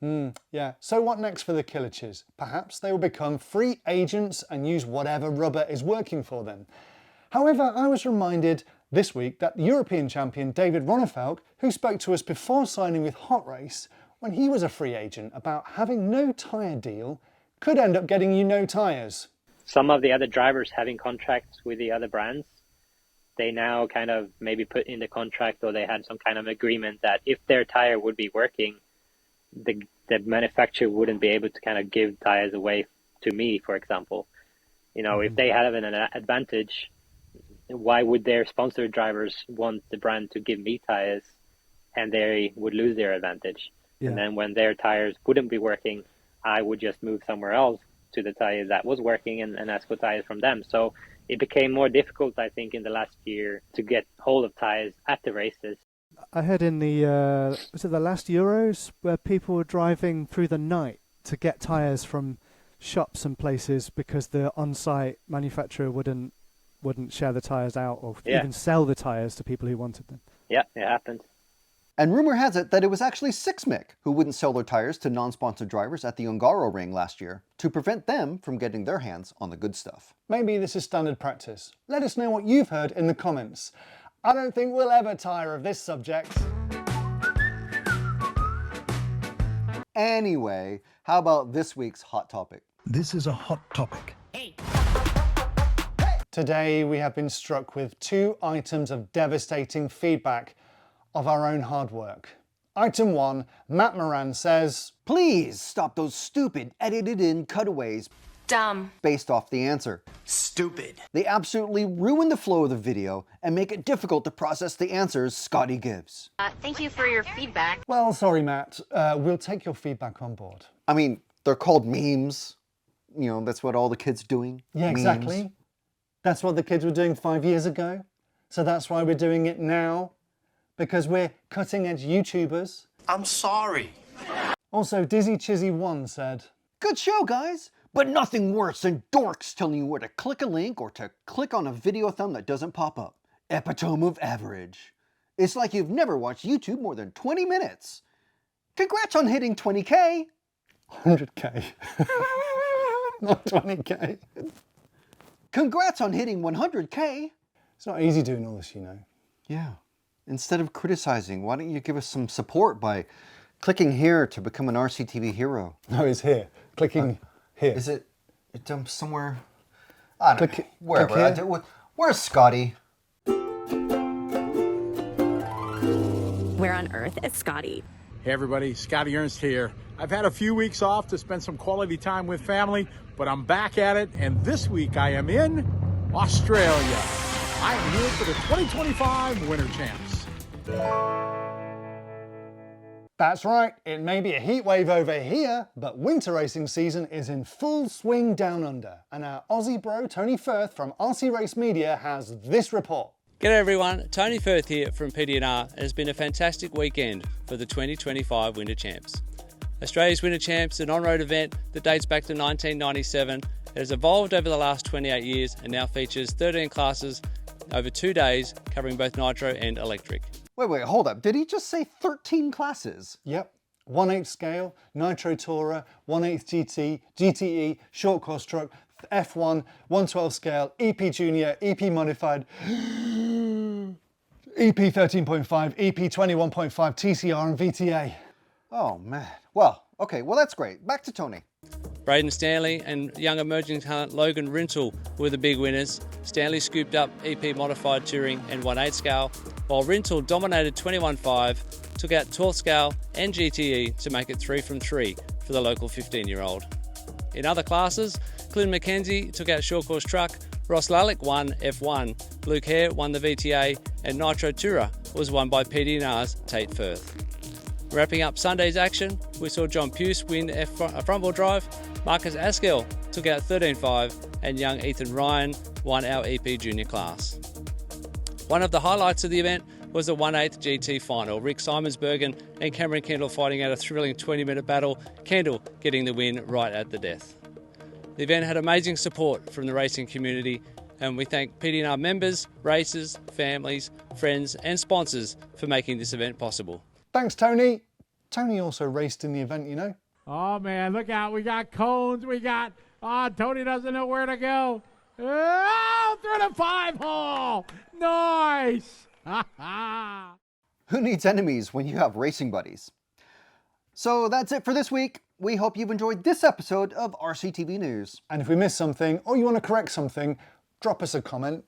Yeah, so what next for the Killiches? Perhaps they will become free agents and use whatever rubber is working for them. However, I was reminded this week that European champion David Ronnefalk, who spoke to us before signing with Hot Race, when he was a free agent, about having no tyre deal, could end up getting you no tyres. Some of the other drivers having contracts with the other brands, they now kind of maybe put in the contract, or they had some kind of agreement that if their tyre would be working, the manufacturer wouldn't be able to kind of give tyres away to me, for example. You know, if they have an advantage, why would their sponsored drivers want the brand to give me tyres, and they would lose their advantage? Yeah. And then when their tyres wouldn't be working, I would just move somewhere else to the tyres that was working and ask for tyres from them. So it became more difficult, I think, in the last year to get hold of tyres at the races. I heard in the, was it the last Euros, where people were driving through the night to get tyres from shops and places because the on-site manufacturer wouldn't share the tyres out, or even sell the tyres to people who wanted them. Yeah, it happened. And rumor has it that it was actually Sixmic who wouldn't sell their tyres to non-sponsored drivers at the Ungaro ring last year to prevent them from getting their hands on the good stuff. Maybe this is standard practice. Let us know what you've heard in the comments. I don't think we'll ever tire of this subject. Anyway, how about this week's hot topic? This is a hot topic. Hey. Today we have been struck with 2 items of devastating feedback of our own hard work. Item 1, Matt Moran says, "Please stop those stupid edited in cutaways." Dumb. Based off the answer. Stupid. They absolutely ruin the flow of the video and make it difficult to process the answers Scotty gives. Thank you for your feedback. Well, sorry, Matt. We'll take your feedback on board. I mean, they're called memes. You know, that's what all the kids are doing. Yeah, memes. Exactly. That's what the kids were doing 5 years ago. So that's why we're doing it now. Because we're cutting-edge YouTubers. I'm sorry. Also, Dizzy Chizzy 1 said, "Good show, guys, but nothing worse than dorks telling you where to click a link or to click on a video thumb that doesn't pop up. Epitome of average. It's like you've never watched YouTube more than 20 minutes. Congrats on hitting 20K. 100K. Not 20K. Congrats on hitting 100K. It's not easy doing all this, you know. Yeah. Instead of criticizing, why don't you give us some support by clicking here to become an RCTV hero? No, it's here. Clicking here. Is it somewhere? I don't know. Wherever. Where's Scotty? Where on earth is Scotty? Hey everybody, Scotty Ernst here. I've had a few weeks off to spend some quality time with family, but I'm back at it, and this week I am in Australia. I am here for the 2025 Winter Champs. That's right, it may be a heat wave over here, but winter racing season is in full swing down under. And our Aussie bro Tony Firth from RC Race Media has this report. G'day everyone, Tony Firth here from PDNR, and it's been a fantastic weekend for the 2025 Winter Champs. Australia's Winter Champs is an on-road event that dates back to 1997. It has evolved over the last 28 years and now features 13 classes over 2 days, covering both nitro and electric. Wait, hold up. Did he just say 13 classes? Yep. 1/8 scale, Nitro Tourer, 1/8 GT, GTE, short course truck, F1, 1/12 scale, EP Junior, EP Modified, EP 13.5, EP 21.5, TCR and VTA. Oh man. Well, okay, well that's great. Back to Tony. Braden Stanley and young emerging talent Logan Rintle were the big winners. Stanley scooped up EP Modified Touring and 1/8 scale, while Rintle dominated 21.5, took out 12th scale and GTE to make it 3 from 3 for the local 15-year-old. In other classes, Clint McKenzie took out short course truck, Ross Lalick won F1, Luke Hare won the VTA, and Nitro Tourer was won by PDNR's Tate Firth. Wrapping up Sunday's action, we saw John Puce win a front-wheel drive, Marcus Askell took out 13.5, and young Ethan Ryan won our EP Junior class. One of the highlights of the event was the 1/8 GT final, Rick Simonsbergen and Cameron Kendall fighting out a thrilling 20-minute battle, Kendall getting the win right at the death. The event had amazing support from the racing community, and we thank PDNR members, racers, families, friends and sponsors for making this event possible. Thanks, Tony. Tony also raced in the event, you know. Oh man, look out. We got cones. We got, Tony doesn't know where to go. Oh, through the 5-hole. Nice. Who needs enemies when you have racing buddies? So that's it for this week. We hope you've enjoyed this episode of RCTV News. And if we missed something, or you want to correct something, drop us a comment.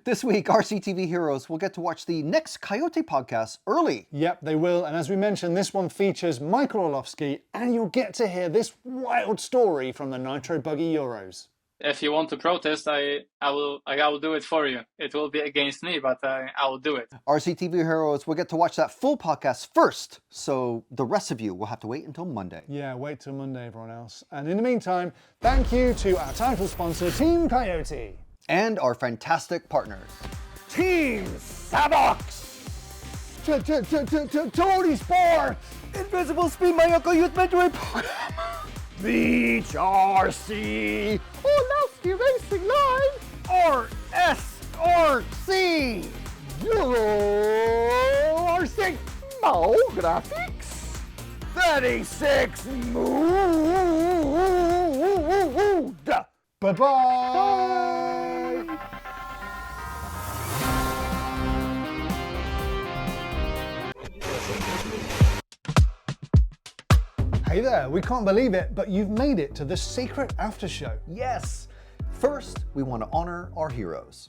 This week, RCTV heroes will get to watch the next Cayote podcast early. Yep, they will. And as we mentioned, this one features Michal Orlowski, and you'll get to hear this wild story from the Nitro Buggy Euros. If you want to protest, I will do it for you. It will be against me, but I will do it. RCTV heroes will get to watch that full podcast first, so the rest of you will have to wait until Monday. Yeah, wait till Monday, everyone else. And in the meantime, thank you to our title sponsor, Team Cayote. And our fantastic partners. Team Savox. Tonisport. Invisible Speed Mayako Youth Mentoring Program. Beach RC. Orlowski Racing Line. rsrc. EuroRC. Mo graphics. 36 mood. Bye-bye. Hey there, we can't believe it, but you've made it to the secret after show. Yes. First, we want to honor our heroes.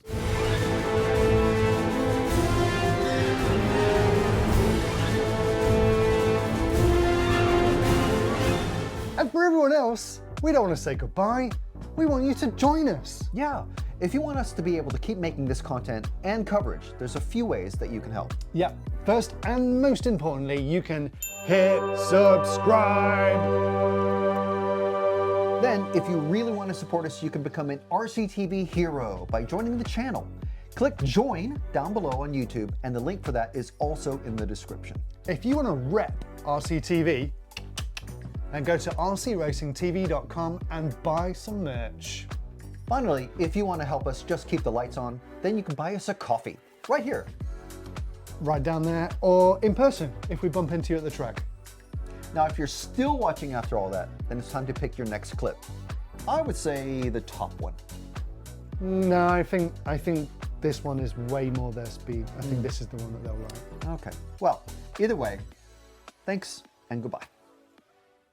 And for everyone else, we don't want to say goodbye. We want you to join us. Yeah. If you want us to be able to keep making this content and coverage, there's a few ways that you can help. Yeah. First and most importantly, you can hit subscribe. Then, if you really want to support us, you can become an RCTV hero by joining the channel. Click join down below on YouTube, and the link for that is also in the description. If you want to rep RCTV, then go to rcracingtv.com and buy some merch. Finally, if you want to help us just keep the lights on, then you can buy us a coffee right here. Right down there, or in person if we bump into you at the track. Now, if you're still watching after all that, then it's time to pick your next clip. I would say the top one. No, I think this one is way more their speed. I think this is the one that they'll like. Okay. Well, either way, thanks and goodbye.